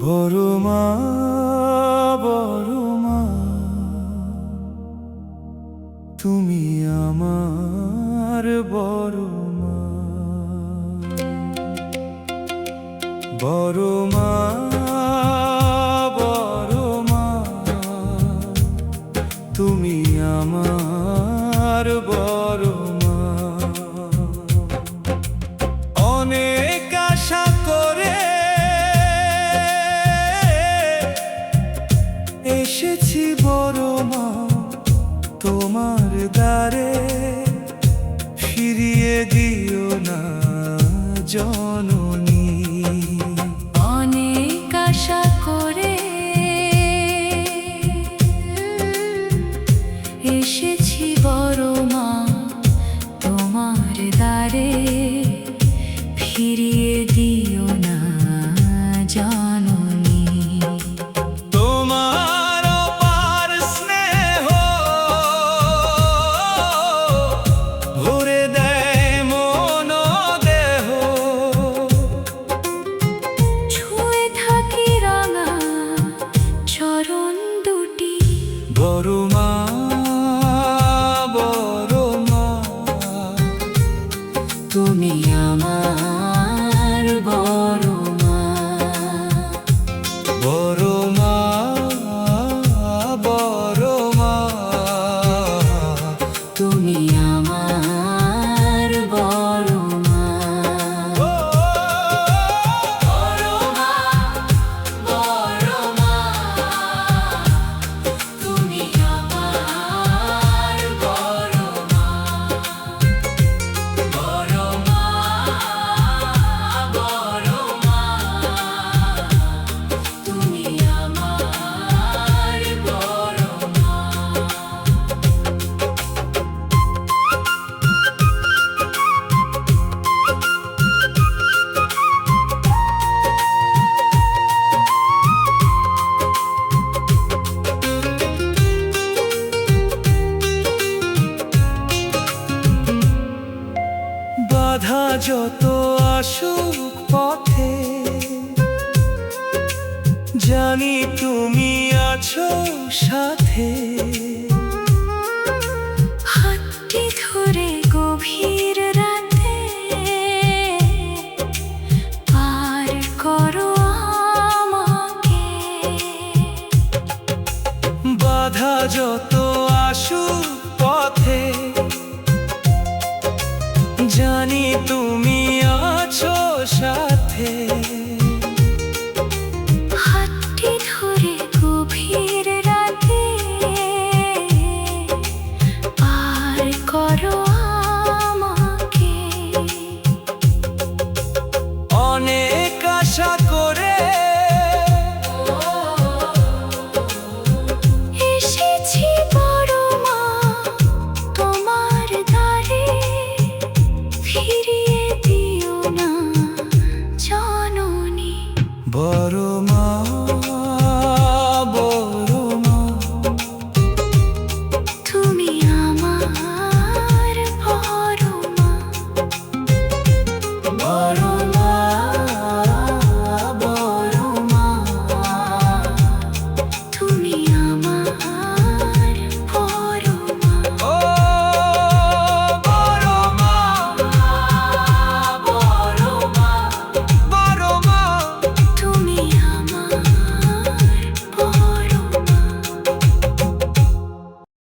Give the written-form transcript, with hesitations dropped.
বড় মা, তুমি আমার বড় মা। বড় মা, তুমি আমার বড় মা। অনেক আশা করে এসেছি বড় মা তোমার দ্বারে, ফিরিয়ে দিও না জননী। অনেক আশা করে এসেছি বড় মা তোমার দ্বারে, ফিরিয়ে দিও না জননী। তোমার অপার স্নেহ ভরে দেয় মন দেহ, ছুঁয়ে থাকি রাঙা চরণ দুটি। বড় মা, তুমি আমার বড় মা। বড় মা, তুমি আমার বড় মা। বড় মা, বড় মা, তুমি আমার বড় মা। বড় মা, বড় মা, তুমি আমার বড় মা। বাধা যত আসুক পথে, জানি তুমি আছো সাথে। হাতটি ধরে গভীর রাতে পার করো আমাকে। বাধা যত আসুক পথে, জানি তুমি আছো সাথে।